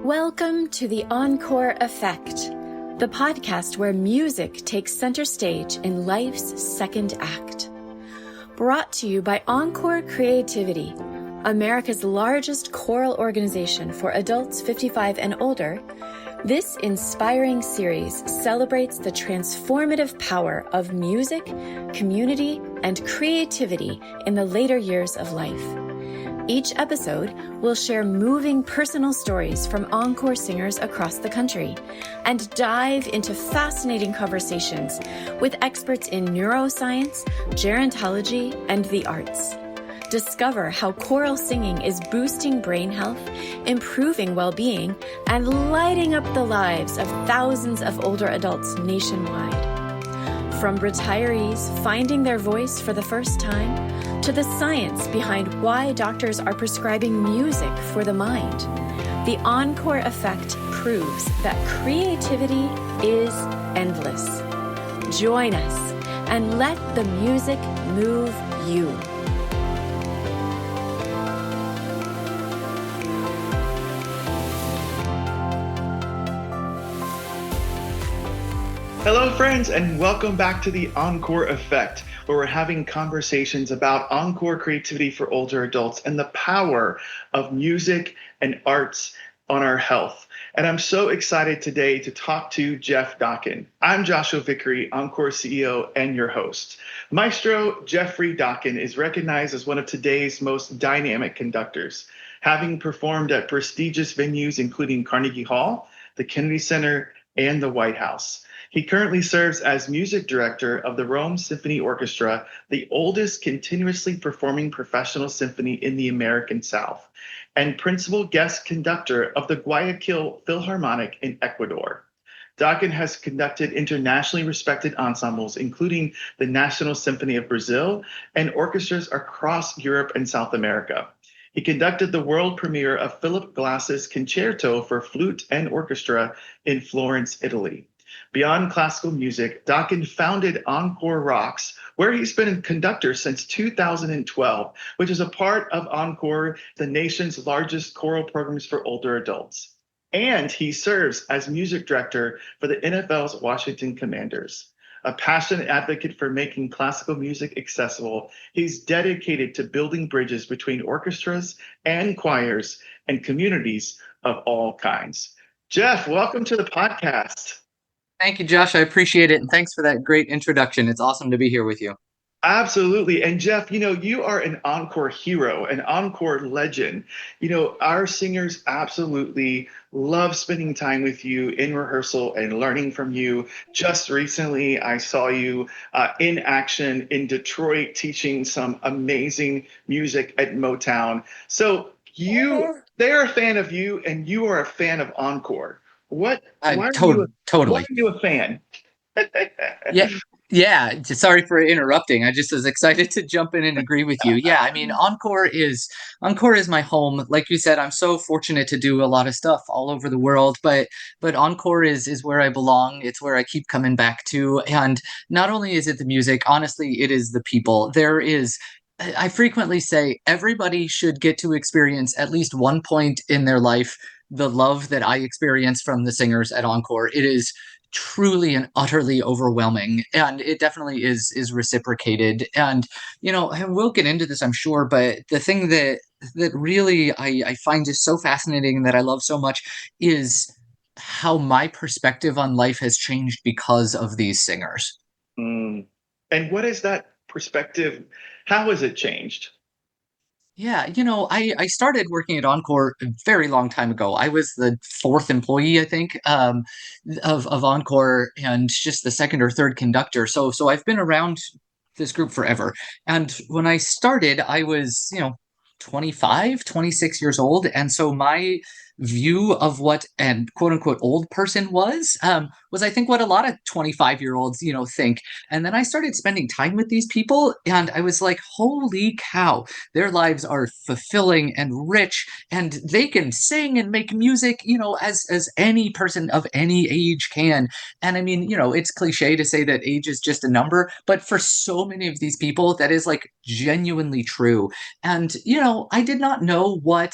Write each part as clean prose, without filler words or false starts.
Welcome to the Encore Effect, the podcast where music takes center stage in life's second act. Brought to you by Encore Creativity, America's largest choral organization for adults 55 and older. This inspiring series celebrates the transformative power of music, community, and creativity in the later years of life. Each episode will share moving personal stories from Encore singers across the country and dive into fascinating conversations with experts in neuroscience, gerontology, and the arts. Discover how choral singing is boosting brain health, improving well-being, and lighting up the lives of thousands of older adults nationwide. From retirees finding their voice for the first time, to the science behind why doctors are prescribing music for the mind, the Encore Effect proves that creativity is endless. Join us and let the music move you. Hello, friends, and welcome back to the Encore Effect, where we're having conversations about encore creativity for older adults and the power of music and arts on our health. And I'm so excited today to talk to Jeff Dokken. I'm Joshua Vickery, Encore CEO and your host. Maestro Jeffrey Dokken is recognized as one of today's most dynamic conductors, having performed at prestigious venues including Carnegie Hall, the Kennedy Center, and the White House. He currently serves as music director of the Rome Symphony Orchestra, the oldest continuously performing professional symphony in the American South, and principal guest conductor of the Guayaquil Philharmonic in Ecuador. Dokken has conducted internationally respected ensembles, including the National Symphony of Brazil and orchestras across Europe and South America. He conducted the world premiere of Philip Glass's Concerto for Flute and Orchestra in Florence, Italy. Beyond classical music, Dokken founded Encore ROCKS, where he's been a conductor since 2012, which is a part of Encore, the nation's largest choral programs for older adults. And he serves as music director for the NFL's Washington Commanders. A passionate advocate for making classical music accessible, he's dedicated to building bridges between orchestras and choirs and communities of all kinds. Jeff, welcome to the podcast. Thank you, Josh. I appreciate it. And thanks for that great introduction. It's awesome to be here with you. Absolutely. And Jeff, you are an encore hero, an encore legend. Our singers absolutely love spending time with you in rehearsal and learning from you. Just recently, I saw you in action in Detroit teaching some amazing music at Motown. So they're a fan of you and you are a fan of Encore. Why are you a fan? Yeah. Sorry for interrupting. I just was excited to jump in and agree with you. Yeah, I mean, Encore is my home. Like you said, I'm so fortunate to do a lot of stuff all over the world, but Encore is where I belong. It's where I keep coming back to. And not only is it the music, honestly, it is the people. I frequently say everybody should get to experience at least one point in their life the love that I experience from the singers at Encore. It is truly and utterly overwhelming, and it definitely is reciprocated. And we'll get into this, I'm sure, but the thing that really I find just so fascinating and that I love so much is how my perspective on life has changed because of these singers. And what is that perspective? How has it changed? Yeah, I started working at Encore a very long time ago. I was the fourth employee, I think, of Encore, and just the second or third conductor. So I've been around this group forever. And when I started, I was, 25, 26 years old. And so my view of what an quote unquote old person was I think what a lot of 25-year-olds, think. And then I started spending time with these people and I was like, holy cow, their lives are fulfilling and rich and they can sing and make music, as any person of any age can. And I mean, it's cliche to say that age is just a number, but for so many of these people, that is like genuinely true. And, I did not know what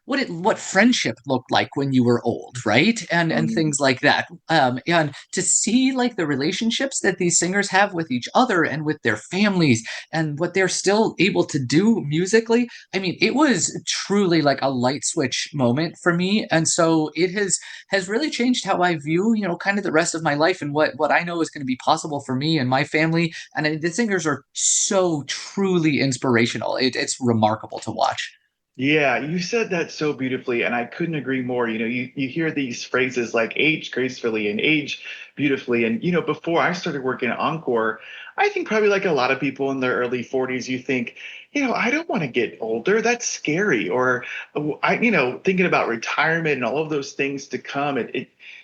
what friendship looked like when you were old, right? And Mm. things like that. And to see like the relationships that these singers have with each other and with their families and what they're still able to do musically. I mean, it was truly like a light switch moment for me. And so it has really changed how I view, kind of the rest of my life and what I know is going to be possible for me and my family. And I mean, the singers are so truly inspirational. It's remarkable to watch. Yeah, you said that so beautifully, and I couldn't agree more. You hear these phrases like age gracefully and age beautifully. And, before I started working at Encore, I think probably like a lot of people in their early 40s, you think, I don't want to get older. That's scary. Or thinking about retirement and all of those things to come.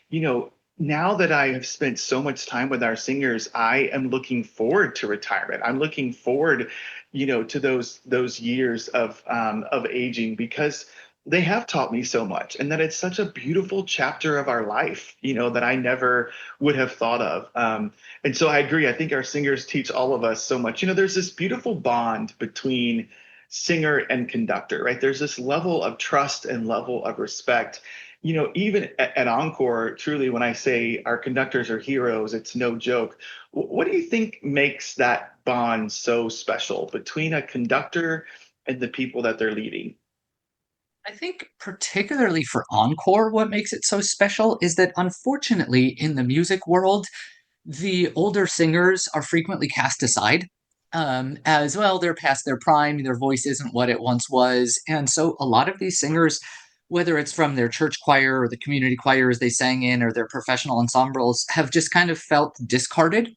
You know, now that I have spent so much time with our singers, I am looking forward to retirement. I'm looking forward to those years of aging, because they have taught me so much, and that it's such a beautiful chapter of our life, that I never would have thought of. And so I agree. I think our singers teach all of us so much. There's this beautiful bond between singer and conductor, right? There's this level of trust and level of respect. Even at Encore, truly, when I say our conductors are heroes, it's no joke. What do you think makes that bond so special between a conductor and the people that they're leading? I think, particularly for Encore, what makes it so special is that unfortunately, in the music world, the older singers are frequently cast aside. As well, they're past their prime, their voice isn't what it once was. And so, a lot of these singers, whether it's from their church choir or the community choirs they sang in or their professional ensembles, have just kind of felt discarded.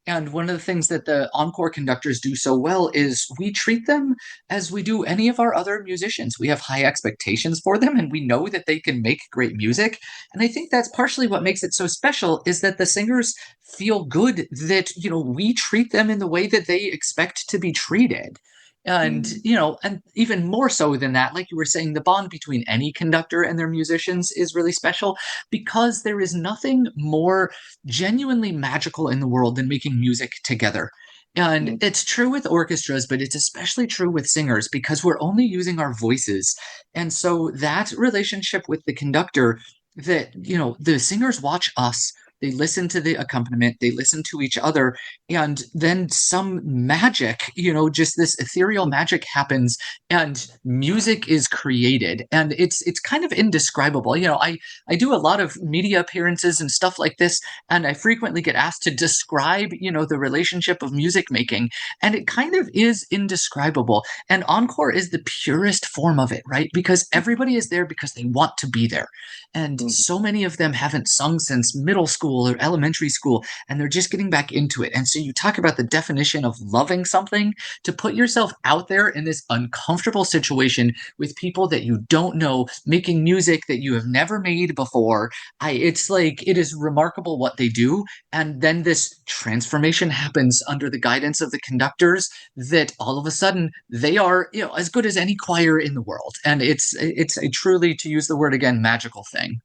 And one of the things that the encore conductors do so well is we treat them as we do any of our other musicians. We have high expectations for them and we know that they can make great music. And I think that's partially what makes it so special is that the singers feel good that, we treat them in the way that they expect to be treated. And, Mm. and even more so than that, like you were saying, the bond between any conductor and their musicians is really special because there is nothing more genuinely magical in the world than making music together. And Mm. it's true with orchestras, but it's especially true with singers because we're only using our voices. And so that relationship with the conductor that, the singers watch us, they listen to the accompaniment, they listen to each other, and then some magic, just this ethereal magic happens and music is created. And it's kind of indescribable. I do a lot of media appearances and stuff like this, and I frequently get asked to describe, the relationship of music making, and it kind of is indescribable. And encore is the purest form of it, right? Because everybody is there because they want to be there. And Mm. so many of them haven't sung since middle school or elementary school, and they're just getting back into it. And so you talk about the definition of loving something, to put yourself out there in this uncomfortable situation with people that you don't know, making music that you have never made before. It's like it is remarkable what they do, and then this transformation happens under the guidance of the conductors. That all of a sudden they are, as good as any choir in the world, and it's a truly, to use the word again, magical thing.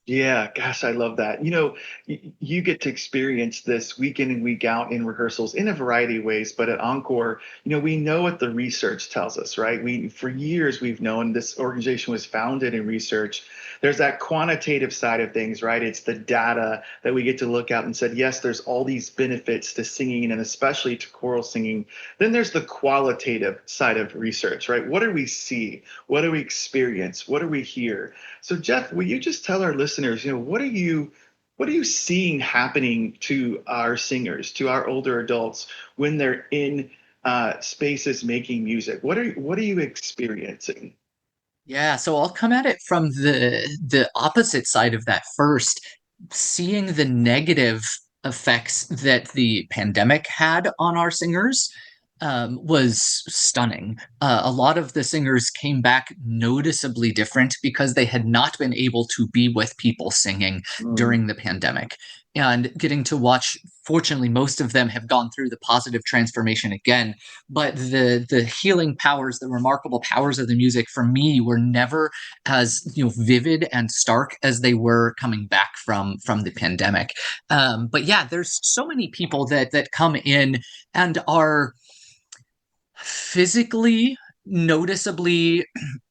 Yeah, gosh, I love that. You get to experience this week in and week out in rehearsals in a variety of ways. But at Encore, we know what the research tells us, right? For years, we've known this organization was founded in research. There's that quantitative side of things, right? It's the data that we get to look at and said, yes, there's all these benefits to singing and especially to choral singing. Then there's the qualitative side of research, right? What do we see? What do we experience? What do we hear? So, Jeff, will you just tell our listeners, what are you seeing happening to our singers, to our older adults when they're in spaces making music? What are you experiencing? Yeah, so I'll come at it from the opposite side of that first, seeing the negative effects that the pandemic had on our singers. Was stunning. A lot of the singers came back noticeably different because they had not been able to be with people singing Mm. during the pandemic. And getting to watch, fortunately, most of them have gone through the positive transformation again. But the healing powers, the remarkable powers of the music for me were never as vivid and stark as they were coming back from the pandemic. But yeah, there's so many people that come in and are physically noticeably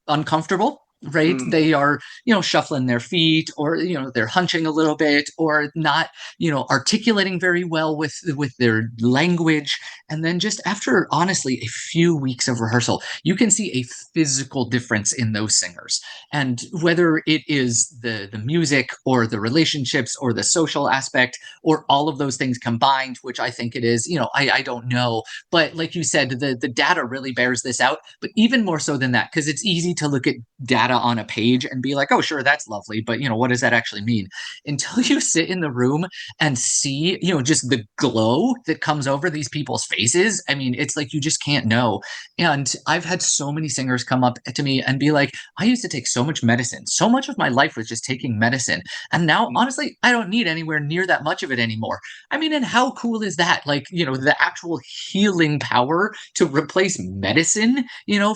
uncomfortable. right? Mm. They are, shuffling their feet, or, they're hunching a little bit, or not, articulating very well with their language. And then just after, honestly, a few weeks of rehearsal, you can see a physical difference in those singers. And whether it is the music or the relationships or the social aspect or all of those things combined, which I think it is, I don't know. But like you said, the data really bears this out. But even more so than that, because it's easy to look at data on a page and be like, oh, sure, that's lovely. But, what does that actually mean? Until you sit in the room and see, just the glow that comes over these people's faces. I mean, it's like you just can't know. And I've had so many singers come up to me and be like, I used to take so much medicine. So much of my life was just taking medicine. And now, honestly, I don't need anywhere near that much of it anymore. I mean, and how cool is that? Like, the actual healing power to replace medicine,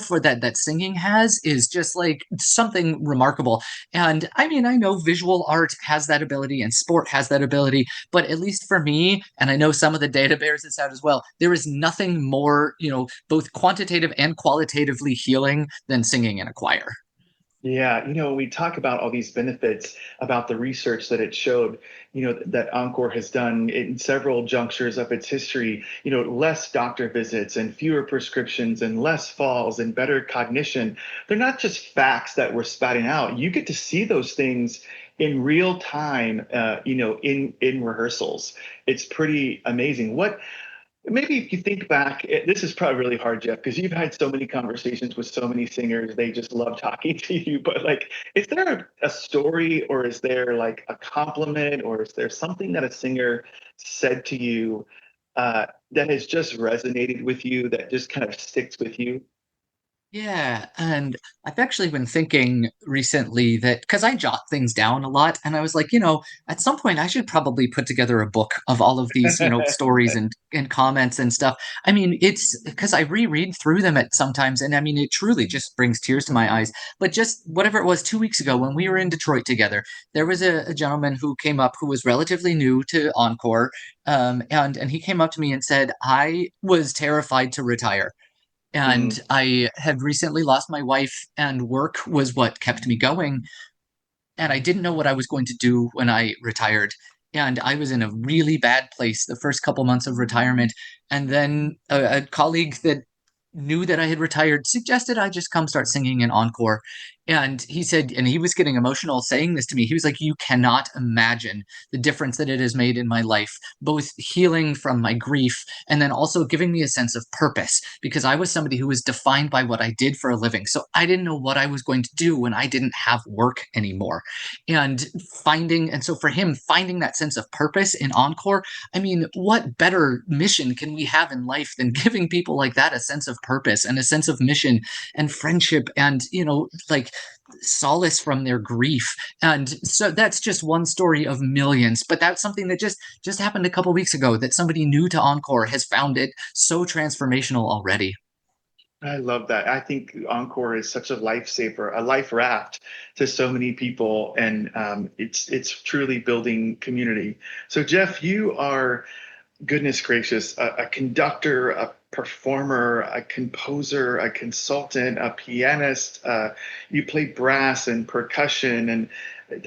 for that singing has, is just like something remarkable. And I mean, I know visual art has that ability and sport has that ability, but at least for me, and I know some of the data bears this out as well, there is nothing more, both quantitative and qualitatively healing than singing in a choir. Yeah, we talk about all these benefits about the research that it showed, that Encore has done in several junctures of its history, less doctor visits and fewer prescriptions and less falls and better cognition. They're not just facts that we're spouting out. You get to see those things in real time, in rehearsals. It's pretty amazing. Maybe if you think back, this is probably really hard, Jeff, because you've had so many conversations with so many singers. They just love talking to you. But like, is there a story, or is there like a compliment, or is there something that a singer said to you that has just resonated with you, that just kind of sticks with you? Yeah, and I've actually been thinking recently that, because I jot things down a lot, and I was like, at some point I should probably put together a book of all of these, stories and comments and stuff. I mean, it's because I reread through them at sometimes, and I mean, it truly just brings tears to my eyes. But just whatever it was, 2 weeks ago when we were in Detroit together, there was a gentleman who came up who was relatively new to Encore, and he came up to me and said, I was terrified to retire. Mm. And I had recently lost my wife, and work was what kept me going. And I didn't know what I was going to do when I retired. And I was in a really bad place the first couple months of retirement. And then a colleague that knew that I had retired suggested I just come start singing in Encore. And he said, and he was getting emotional saying this to me. He was like, you cannot imagine the difference that it has made in my life, both healing from my grief and then also giving me a sense of purpose, because I was somebody who was defined by what I did for a living. So I didn't know what I was going to do when I didn't have work anymore. And so for him, finding that sense of purpose in Encore, I mean, what better mission can we have in life than giving people like that a sense of purpose and a sense of mission and friendship and, like solace from their grief. And so that's just one story of millions, but that's something that just happened a couple weeks ago, that somebody new to Encore has found it so transformational already. I love that. I think Encore is such a lifesaver, a life raft to so many people, and it's truly building community. So, Jeff, you are, goodness gracious, a conductor, a performer, a composer, a consultant, a pianist. You play brass and percussion, and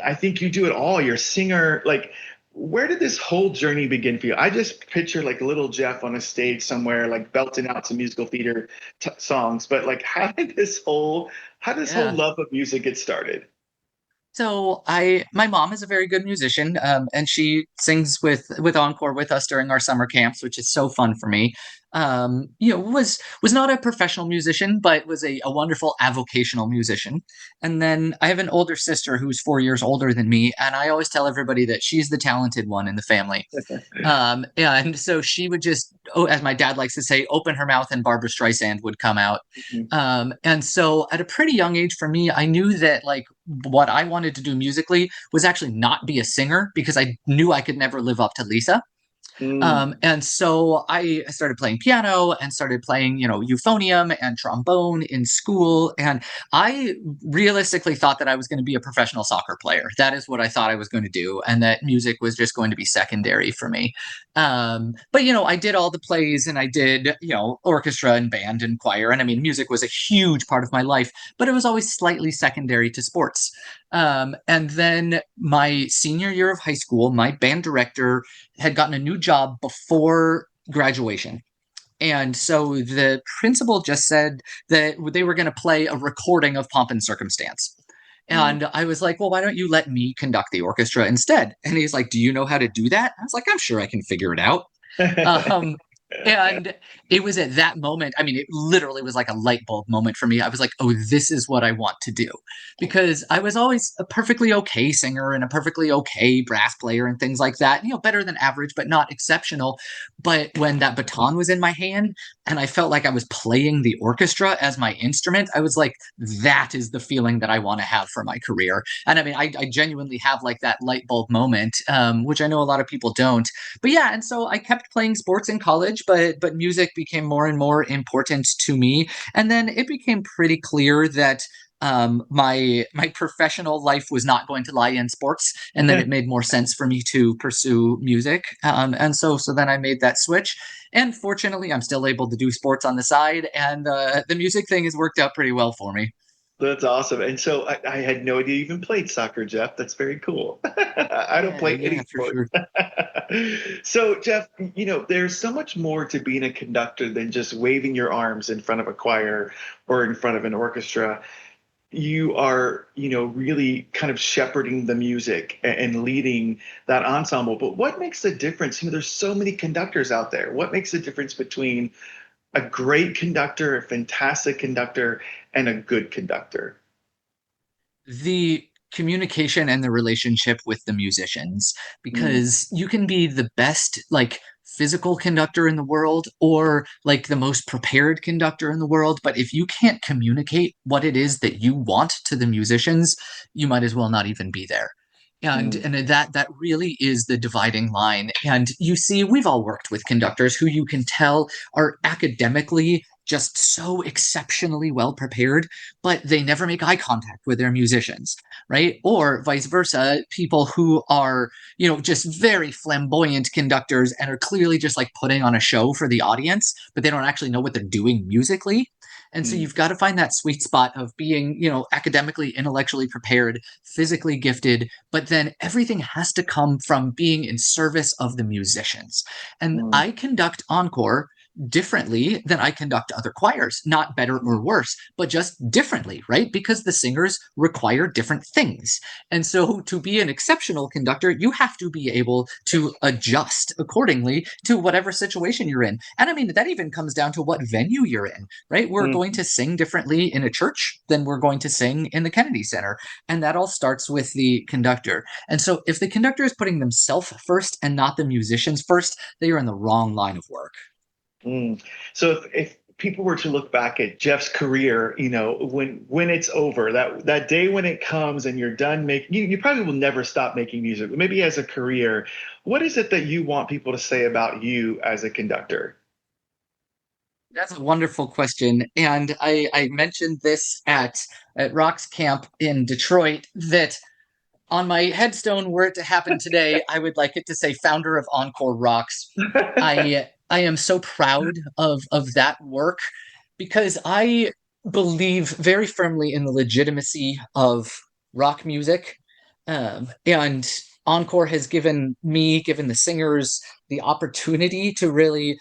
I think you do it all. You're a singer. Like, where did this whole journey begin for you? I just picture like little Jeff on a stage somewhere, like belting out some musical theater songs. But like, how did this whole Yeah. love of music get started? So my mom is a very good musician, and she sings with Encore with us during our summer camps, which is so fun for me. Was not a professional musician, but was a wonderful avocational musician. And then I have an older sister who's 4 years older than me, and I always tell everybody that she's the talented one in the family. And so she would just, oh, as my dad likes to say, open her mouth and Barbara Streisand would come out. And so at a pretty young age for me, I knew that like what I wanted to do musically was actually not be a singer, because I knew I could never live up to Lisa. Mm. And so I started playing piano and started playing, euphonium and trombone in school. And I realistically thought that I was going to be a professional soccer player. That is what I thought I was going to do. And that music was just going to be secondary for me. But, I did all the plays and I did, orchestra and band and choir. And I mean, music was a huge part of my life, but it was always slightly secondary to sports. And then my senior year of high school, my band director had gotten a new job before graduation. And so the principal just said that they were going to play a recording of Pomp and Circumstance. Mm. And I was like, well, why don't you let me conduct the orchestra instead? And he's like, do you know how to do that? I was like, I'm sure I can figure it out. Um, and it was at that moment, I mean, it literally was like a light bulb moment for me. I was like, oh, this is what I want to do. Because I was always a perfectly okay singer and a perfectly okay brass player and things like that, better than average, but not exceptional. But when that baton was in my hand and I felt like I was playing the orchestra as my instrument, I was like, that is the feeling that I want to have for my career. And I mean, I genuinely have like that light bulb moment, which I know a lot of people don't. But yeah, and so I kept playing sports in college, but music became more and more important to me. And then it became pretty clear that my professional life was not going to lie in sports, and then it made more sense for me to pursue music. And so then I made that switch. And fortunately, I'm still able to do sports on the side, and the music thing has worked out pretty well for me. That's awesome. And so I had no idea you even played soccer, Jeff. That's very cool. I don't Yeah, play any yeah, for sport. sure. So, Jeff, there's so much more to being a conductor than just waving your arms in front of a choir or in front of an orchestra. You are, really kind of shepherding the music and leading that ensemble. But what makes the difference? There's so many conductors out there. What makes the difference between a great conductor, a fantastic conductor, and a good conductor? The communication and the relationship with the musicians, Mm. because you can be the best like physical conductor in the world or like the most prepared conductor in the world, but if you can't communicate what it is that you want to the musicians, you might as well not even be there. and Mm. and that really is the dividing line. And you see, we've all worked with conductors who you can tell are academically just so exceptionally well prepared, but they never make eye contact with their musicians, right? Or vice versa, people who are, just very flamboyant conductors and are clearly just like putting on a show for the audience, but they don't actually know what they're doing musically. And so Mm. you've got to find that sweet spot of being, academically, intellectually prepared, physically gifted, but then everything has to come from being in service of the musicians. And Mm. I conduct Encore differently than I conduct other choirs. Not better or worse, but just differently, right? Because the singers require different things. And so to be an exceptional conductor, you have to be able to adjust accordingly to whatever situation you're in. And I mean, that even comes down to what venue you're in, right? We're going Mm. to sing differently in a church than we're going to sing in the Kennedy Center. And that all starts with the conductor. And so if the conductor is putting themselves first and not the musicians first, they are in the wrong line of work. Mm. So if people were to look back at Jeff's career, when it's over, that day when it comes and you're done making, you probably will never stop making music. But maybe as a career, what is it that you want people to say about you as a conductor? That's a wonderful question. And I mentioned this at Rocks Camp in Detroit that on my headstone, were it to happen today, I would like it to say founder of Encore ROCKS. I am so proud of that work because I believe very firmly in the legitimacy of rock music. And Encore has given the singers the opportunity to really,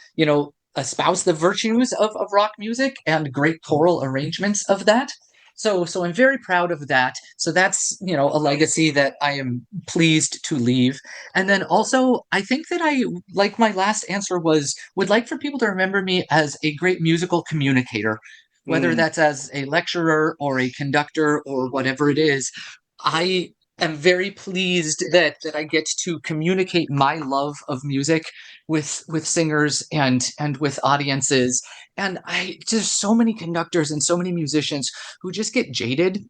espouse the virtues of rock music and great choral arrangements of that. So I'm very proud of that. So that's, a legacy that I am pleased to leave. And then also, I think that I, like my last answer was, would like for people to remember me as a great musical communicator, whether Mm. that's as a lecturer or a conductor or whatever it is. I am very pleased that I get to communicate my love of music with singers and with audiences. And I just so many conductors and so many musicians who just get jaded,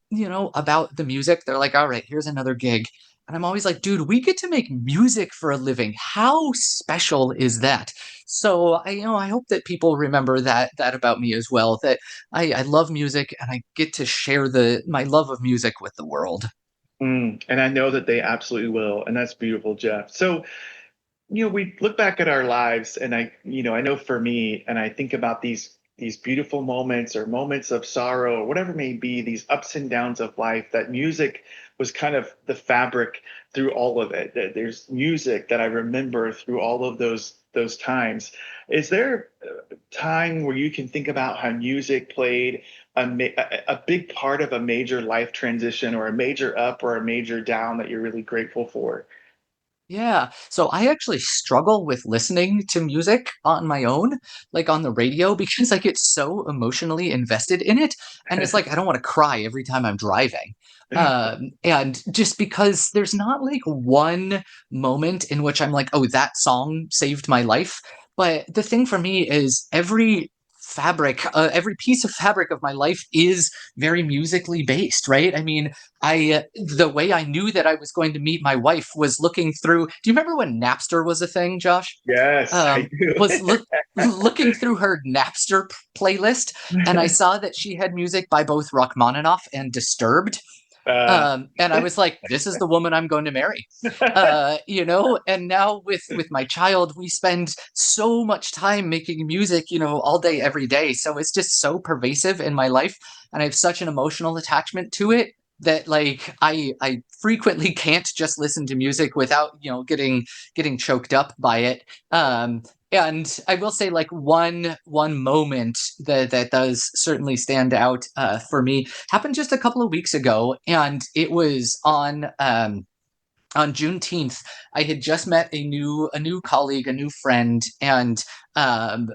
about the music. They're like, all right, here's another gig. And I'm always like, dude, we get to make music for a living. How special is that? So I hope that people remember that about me as well. That I love music and I get to share my love of music with the world. And I know that they absolutely will. And that's beautiful, Jeff. So, we look back at our lives, and I know for me, and I think about these beautiful moments or moments of sorrow or whatever it may be, these ups and downs of life, that music was kind of the fabric through all of it. That there's music that I remember through all of those times. Is there a time where you can think about how music played a big part of a major life transition, or a major up or a major down, that you're really grateful for? Yeah. So I actually struggle with listening to music on my own, like on the radio, because I get so emotionally invested in it. And it's like I don't want to cry every time I'm driving. And just because there's not like one moment in which I'm like, oh, that song saved my life. But the thing for me is every piece of fabric of my life is very musically based, right? I mean, the way I knew that I was going to meet my wife was looking through. Do you remember when Napster was a thing, Josh? Yes, I do. Was looking through her Napster playlist, and I saw that she had music by both Rachmaninoff and Disturbed. uh, And I was like, this is the woman I'm going to marry. And now with my child, we spend so much time making music, all day, every day. So it's just so pervasive in my life. And I have such an emotional attachment to it that like I frequently can't just listen to music without, getting choked up by it. And I will say, like one moment that does certainly stand out for me happened just a couple of weeks ago, and it was on Juneteenth. I had just met a new colleague, a new friend, and um,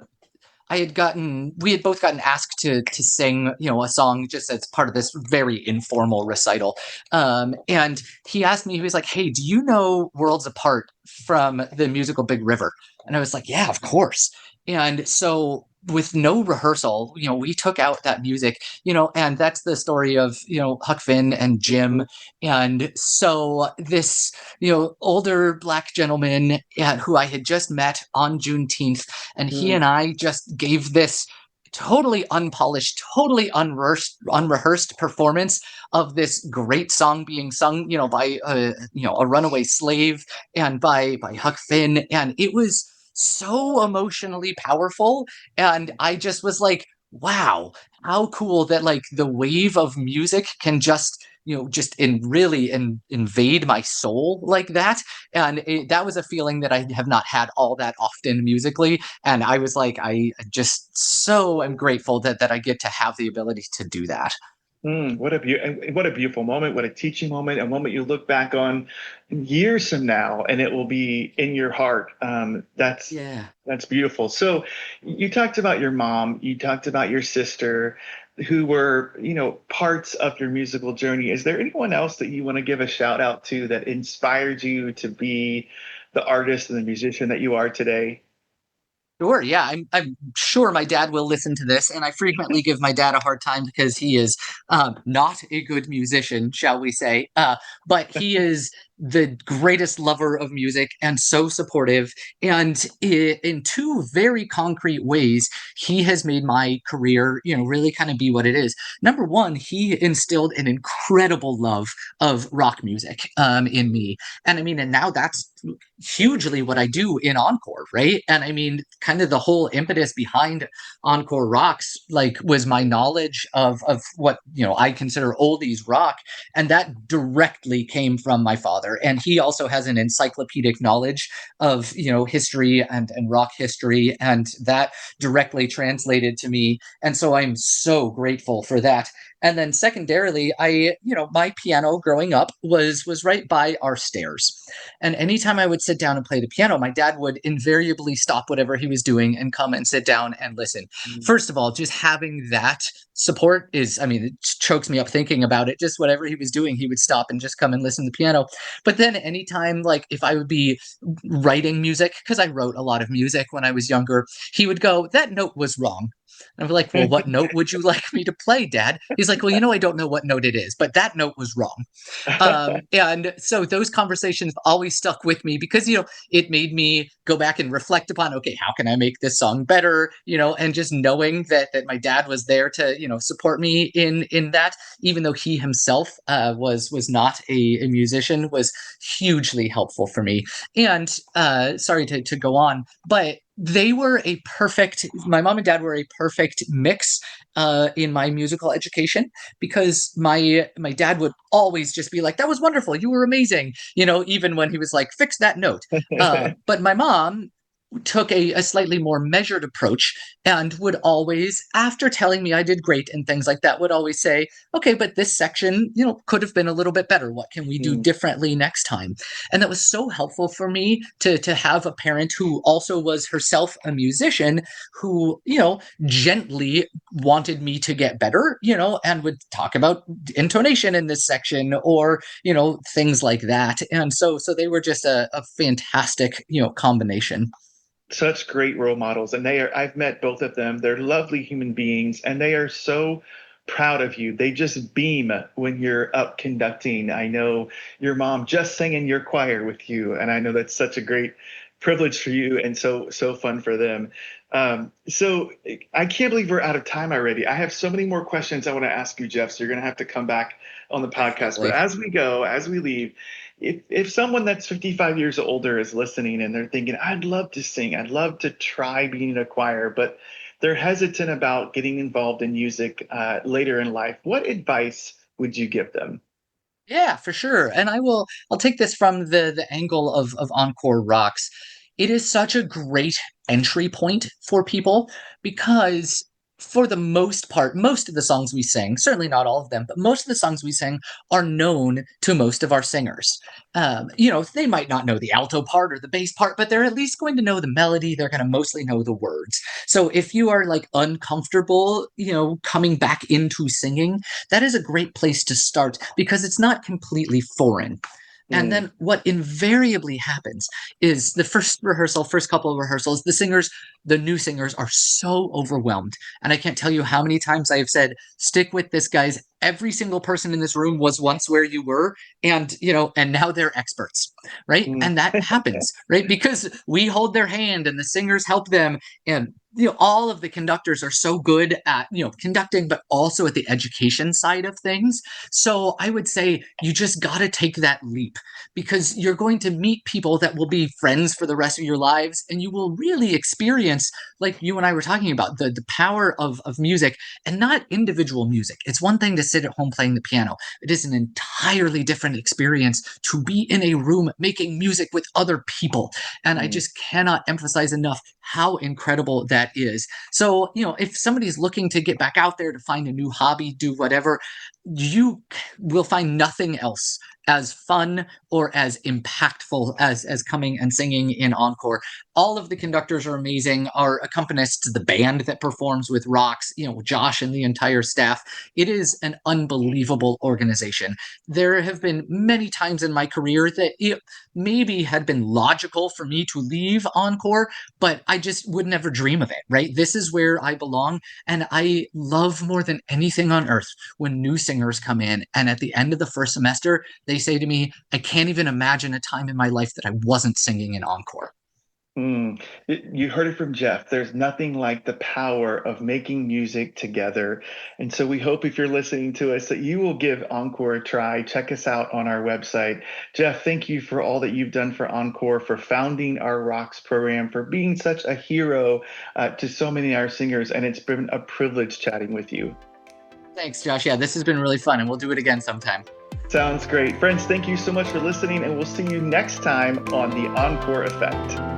we had both gotten asked to sing, a song just as part of this very informal recital. And he asked me, he was like, "Hey, do you know Worlds Apart from the musical Big River?" And I was like, "Yeah, of course." And so with no rehearsal, we took out that music, and that's the story of, Huck Finn and Jim. And so this, older black gentleman who I had just met on Juneteenth, and he and I just gave this totally unpolished, totally unrehearsed performance of this great song being sung, by a runaway slave and by Huck Finn, and it was so emotionally powerful. And I just was like, wow, how cool that like the wave of music can just just invade my soul like that. And that was a feeling that I have not had all that often musically. And I was like, I just so am grateful that I get to have the ability to do that. What a beautiful moment! What a teaching moment! A moment you look back on years from now, and it will be in your heart. Yeah. That's beautiful. So, you talked about your mom. You talked about your sister, who were parts of your musical journey. Is there anyone else that you want to give a shout out to that inspired you to be the artist and the musician that you are today? Sure. Yeah, I'm sure my dad will listen to this, and I frequently give my dad a hard time because he is not a good musician, shall we say? But he is the greatest lover of music and so supportive. And in two very concrete ways, he has made my career, really kind of be what it is. Number one, he instilled an incredible love of rock music in me, and I mean, and now that's hugely what I do in Encore, right? And I mean, kind of the whole impetus behind Encore Rocks, like, was my knowledge of what I consider oldies rock, and that directly came from my father. And he also has an encyclopedic knowledge of history and rock history, and that directly translated to me. And so I'm so grateful for that. And then secondarily, my piano growing up was right by our stairs. And anytime I would sit down and play the piano, my dad would invariably stop whatever he was doing and come and sit down and listen. First of all, just having that support it chokes me up thinking about it. Just whatever he was doing, he would stop and just come and listen to the piano. But then anytime, like if I would be writing music, because I wrote a lot of music when I was younger, he would go, "That note was wrong." And I'm like, "Well, what note would you like me to play, Dad?" He's like, "Well, I don't know what note it is, but that note was wrong." And so those conversations always stuck with me because, it made me go back and reflect upon, okay, how can I make this song better? And just knowing that my dad was there to, support me in that, even though he himself was not a musician, was hugely helpful for me. And sorry to go on, but my mom and dad were a perfect mix in my musical education, because my dad would always just be like, "That was wonderful, you were amazing," even when he was like, "Fix that note." But my mom took a slightly more measured approach and would always, after telling me I did great and things like that, would always say, "Okay, but this section, could have been a little bit better. What can we do differently next time?" And that was so helpful for me to have a parent who also was herself a musician, who, gently wanted me to get better, and would talk about intonation in this section, or, things like that. And so they were just a fantastic, combination. Such great role models, and I've met both of them. They're lovely human beings, and they are so proud of you. They just beam when you're up conducting. I know your mom just sang in your choir with you, and I know that's such a great privilege for you, and so fun for them. So I can't believe we're out of time already. I have so many more questions I want to ask you, Jeff, so you're going to have to come back on the podcast. But as we leave, if someone that's 55 years older is listening and they're thinking, "I'd love to sing, I'd love to try being in a choir," but they're hesitant about getting involved in music later in life, what advice would you give them? Yeah, for sure. And I'll take this from the angle of Encore Rocks. It is such a great entry point for people, because for the most part, most of the songs we sing, certainly not all of them, but most of the songs we sing are known to most of our singers. They might not know the alto part or the bass part, but they're at least going to know the melody. They're going to mostly know the words. So if you are like uncomfortable, coming back into singing, that is a great place to start, because it's not completely foreign. And then what invariably happens is the first couple of rehearsals, the new singers are so overwhelmed. And I can't tell you how many times I have said, "Stick with this, guys. Every single person in this room was once where you were, and now they're experts," right? Mm. And that happens, right? Because we hold their hand and the singers help them, and all of the conductors are so good at conducting, but also at the education side of things. So I would say you just got to take that leap, because you're going to meet people that will be friends for the rest of your lives, and you will really experience, like you and I were talking about, the power of music, and not individual music. It's one thing to sit at home playing the piano. It is an entirely different experience to be in a room making music with other people. And I just cannot emphasize enough how incredible that is. So, if somebody's looking to get back out there to find a new hobby, do whatever, you will find nothing else as fun or as impactful as coming and singing in Encore. All of the conductors are amazing. Our accompanists, the band that performs with Rocks, Josh and the entire staff. It is an unbelievable organization. There have been many times in my career that it maybe had been logical for me to leave Encore, but I just would never dream of it, right? This is where I belong. And I love more than anything on earth when new singers come in, and at the end of the first semester, they say to me, "I can't even imagine a time in my life that I wasn't singing in Encore." You heard it from Jeff. There's nothing like the power of making music together. And so we hope, if you're listening to us, that you will give Encore a try. Check us out on our website. Jeff, thank you for all that you've done for Encore, for founding our Rocks program, for being such a hero to so many of our singers. And it's been a privilege chatting with you. Thanks, Josh. Yeah, this has been really fun, and we'll do it again sometime. Sounds great. Friends, thank you so much for listening, and we'll see you next time on The Encore Effect.